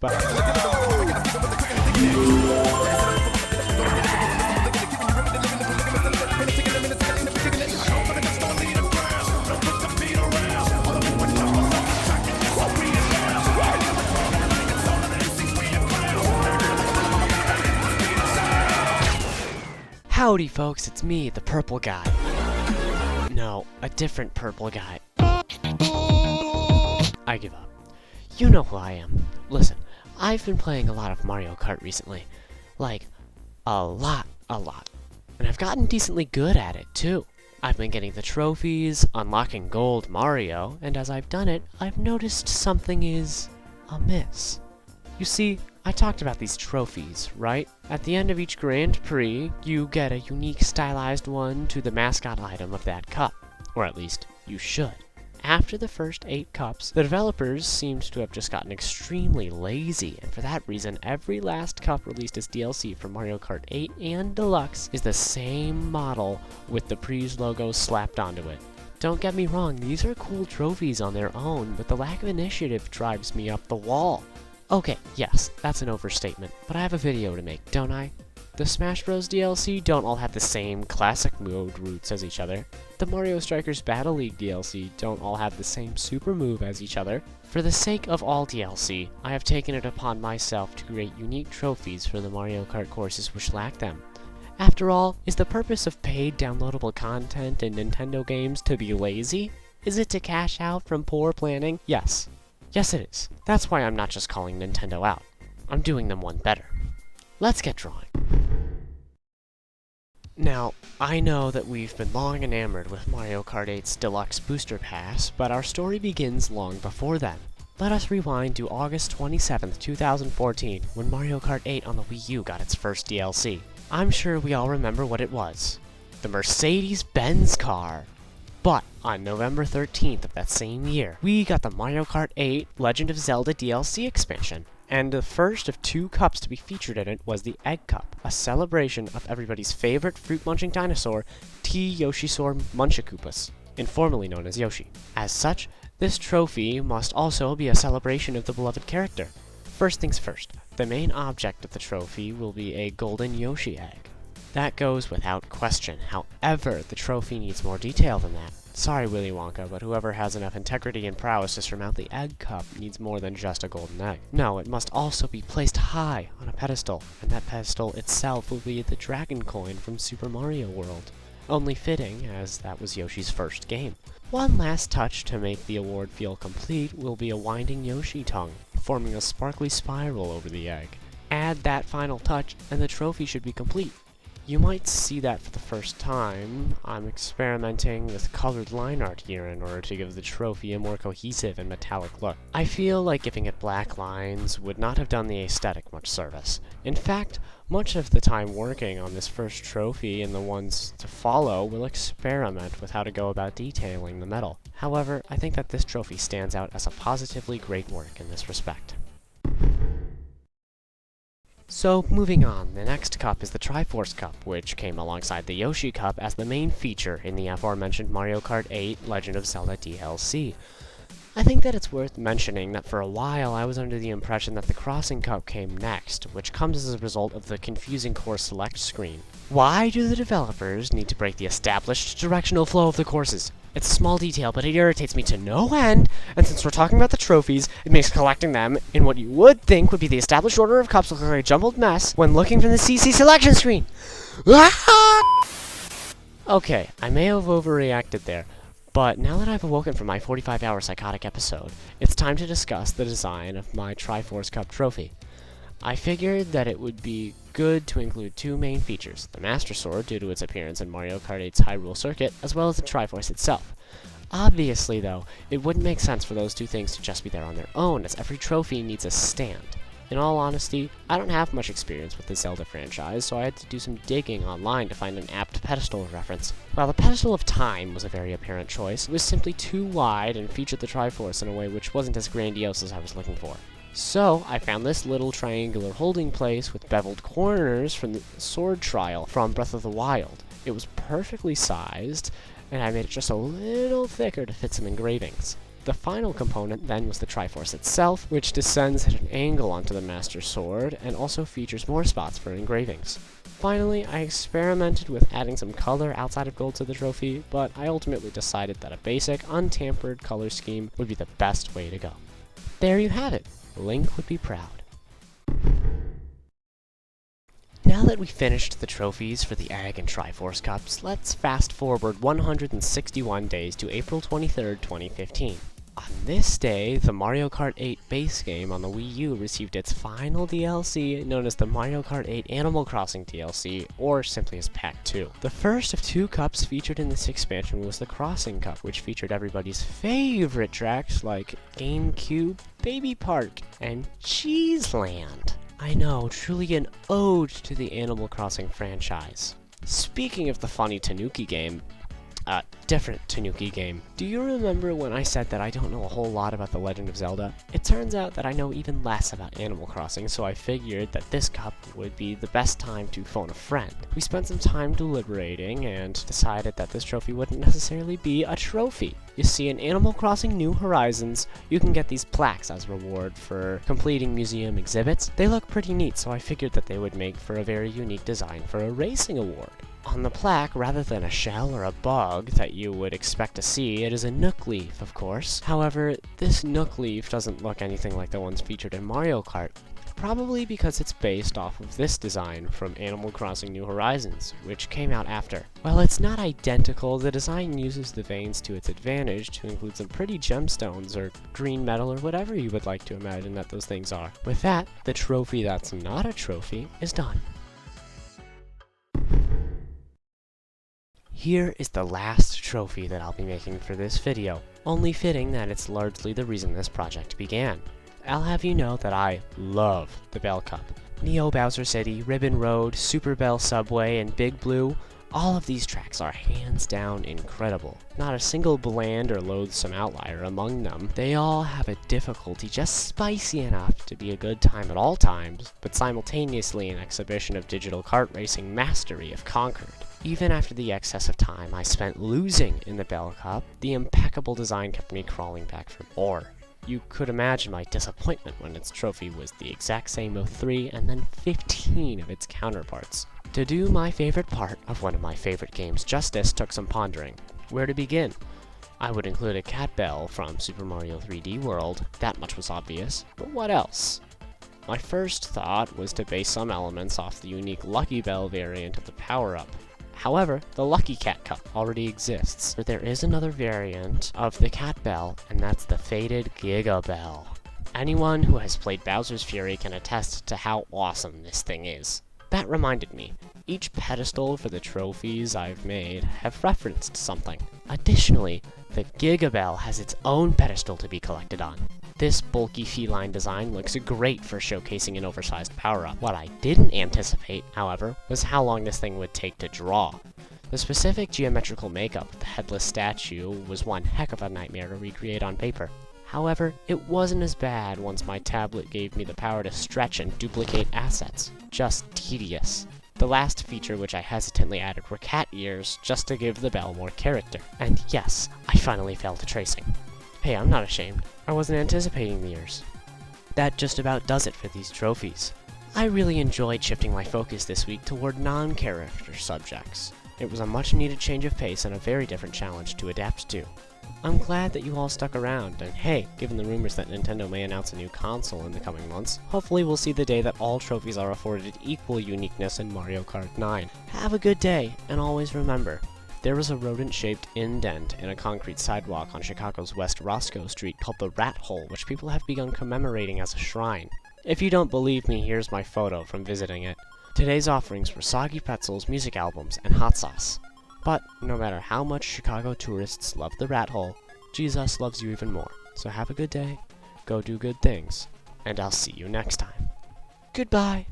But howdy folks, it's me, the purple guy. No, a different purple guy. I give up. You know who I am. Listen, I've been playing a lot of Mario Kart recently. Like, a lot. And I've gotten decently good at it, too. I've been getting the trophies, unlocking Gold Mario, and as I've done it, I've noticed something is amiss. You see, I talked about these trophies, right? At the end of each Grand Prix, you get a unique stylized one to the mascot item of that cup. Or at least, you should. After the first 8 cups, the developers seemed to have just gotten extremely lazy, and for that reason, every last cup released as DLC for Mario Kart 8 and Deluxe is the same model with the Prix logo slapped onto it. Don't get me wrong, these are cool trophies on their own, but the lack of initiative drives me up the wall. Okay, yes, that's an overstatement, but I have a video to make, don't I? The Smash Bros. DLC don't all have the same classic mode routes as each other. The Mario Strikers Battle League DLC don't all have the same super move as each other. For the sake of all DLC, I have taken it upon myself to create unique trophies for the Mario Kart courses which lack them. After all, is the purpose of paid downloadable content in Nintendo games to be lazy? Is it to cash out from poor planning? Yes. Yes it is. That's why I'm not just calling Nintendo out. I'm doing them one better. Let's get drawing. Now, I know that we've been long enamored with Mario Kart 8's Deluxe Booster Pass, but our story begins long before then. Let us rewind to August 27th, 2014, when Mario Kart 8 on the Wii U got its first DLC. I'm sure we all remember what it was. The Mercedes-Benz car. But on November 13th of that same year, we got the Mario Kart 8 Legend of Zelda DLC expansion. And the first of 2 cups to be featured in it was the Egg Cup, a celebration of everybody's favorite fruit-munching dinosaur, T. Yoshisaur Munchakoopus, informally known as Yoshi. As such, this trophy must also be a celebration of the beloved character. First things first, the main object of the trophy will be a golden Yoshi egg. That goes without question, however, the trophy needs more detail than that. Sorry, Willy Wonka, but whoever has enough integrity and prowess to surmount the Egg Cup needs more than just a golden egg. No, it must also be placed high on a pedestal, and that pedestal itself will be the Dragon Coin from Super Mario World. Only fitting, as that was Yoshi's first game. One last touch to make the award feel complete will be a winding Yoshi tongue, forming a sparkly spiral over the egg. Add that final touch, and the trophy should be complete. You might see that for the first time. I'm experimenting with colored line art here in order to give the trophy a more cohesive and metallic look. I feel like giving it black lines would not have done the aesthetic much service. In fact, much of the time working on this first trophy and the ones to follow will experiment with how to go about detailing the metal. However, I think that this trophy stands out as a positively great work in this respect. So, moving on, the next cup is the Triforce Cup, which came alongside the Yoshi Cup as the main feature in the aforementioned Mario Kart 8 Legend of Zelda DLC. I think that it's worth mentioning that for a while I was under the impression that the Crossing Cup came next, which comes as a result of the confusing course select screen. Why do the developers need to break the established directional flow of the courses? It's a small detail, but it irritates me to no end, and since we're talking about the trophies, it makes collecting them in what you would think would be the established order of cups look like a jumbled mess when looking from the CC selection screen. Okay, I may have overreacted there, but now that I've awoken from my 45-hour psychotic episode, it's time to discuss the design of my Triforce Cup trophy. I figured that it would be good to include 2 main features, the Master Sword due to its appearance in Mario Kart 8's Hyrule Circuit, as well as the Triforce itself. Obviously though, it wouldn't make sense for those 2 things to just be there on their own, as every trophy needs a stand. In all honesty, I don't have much experience with the Zelda franchise, so I had to do some digging online to find an apt pedestal reference. While the Pedestal of Time was a very apparent choice, it was simply too wide and featured the Triforce in a way which wasn't as grandiose as I was looking for. So, I found this little triangular holding place with beveled corners from the Sword Trial from Breath of the Wild. It was perfectly sized, and I made it just a little thicker to fit some engravings. The final component then was the Triforce itself, which descends at an angle onto the Master Sword, and also features more spots for engravings. Finally, I experimented with adding some color outside of gold to the trophy, but I ultimately decided that a basic, untampered color scheme would be the best way to go. There you have it. Link would be proud. Now that we finished the trophies for the Egg and Triforce Cups, let's fast forward 161 days to April 23rd, 2015. On this day, the Mario Kart 8 base game on the Wii U received its final DLC, known as the Mario Kart 8 Animal Crossing DLC, or simply as Pack 2. The first of 2 cups featured in this expansion was the Crossing Cup, which featured everybody's favorite tracks like GameCube, Baby Park, and Cheeseland. I know, truly an ode to the Animal Crossing franchise. Speaking of the funny Tanuki game, different Tanuki game. Do you remember when I said that I don't know a whole lot about The Legend of Zelda? It turns out that I know even less about Animal Crossing, so I figured that this cup would be the best time to phone a friend. We spent some time deliberating and decided that this trophy wouldn't necessarily be a trophy. You see, in Animal Crossing New Horizons, you can get these plaques as reward for completing museum exhibits. They look pretty neat, so I figured that they would make for a very unique design for a racing award. On the plaque, rather than a shell or a bug that you would expect to see, it is a Nook leaf, of course. However, this Nook leaf doesn't look anything like the ones featured in Mario Kart, probably because it's based off of this design from Animal Crossing New Horizons, which came out after. While it's not identical, the design uses the veins to its advantage to include some pretty gemstones or green metal or whatever you would like to imagine that those things are. With that, the trophy that's not a trophy is done. Here is the last trophy that I'll be making for this video, only fitting that it's largely the reason this project began. I'll have you know that I love the Bell Cup. Neo Bowser City, Ribbon Road, Super Bell Subway, and Big Blue, all of these tracks are hands down incredible. Not a single bland or loathsome outlier among them. They all have a difficulty just spicy enough to be a good time at all times, but simultaneously an exhibition of digital kart racing mastery if conquered. Even after the excess of time I spent losing in the Bell Cup, the impeccable design kept me crawling back for more. You could imagine my disappointment when its trophy was the exact same of 3 and then 15 of its counterparts. To do my favorite part of one of my favorite games justice took some pondering. Where to begin? I would include a cat bell from Super Mario 3D World, that much was obvious, but what else? My first thought was to base some elements off the unique Lucky Bell variant of the power-up. However, the Lucky Cat Cup already exists. But there is another variant of the Cat Bell, and that's the faded Giga Bell. Anyone who has played Bowser's Fury can attest to how awesome this thing is. That reminded me, each pedestal for the trophies I've made have referenced something. Additionally, the Giga Bell has its own pedestal to be collected on. This bulky feline design looks great for showcasing an oversized power-up. What I didn't anticipate, however, was how long this thing would take to draw. The specific geometrical makeup of the headless statue was one heck of a nightmare to recreate on paper. However, it wasn't as bad once my tablet gave me the power to stretch and duplicate assets. Just tedious. The last feature which I hesitantly added were cat ears, just to give the bell more character. And yes, I finally fell to tracing. Hey, I'm not ashamed. I wasn't anticipating the ears. That just about does it for these trophies. I really enjoyed shifting my focus this week toward non-character subjects. It was a much-needed change of pace and a very different challenge to adapt to. I'm glad that you all stuck around, and hey, given the rumors that Nintendo may announce a new console in the coming months, hopefully we'll see the day that all trophies are afforded equal uniqueness in Mario Kart 9. Have a good day, and always remember, there was a rodent-shaped indent in a concrete sidewalk on Chicago's West Roscoe Street called the Rat Hole, which people have begun commemorating as a shrine. If you don't believe me, here's my photo from visiting it. Today's offerings were soggy pretzels, music albums, and hot sauce. But no matter how much Chicago tourists love the Rat Hole, Jesus loves you even more. So have a good day, go do good things, and I'll see you next time. Goodbye!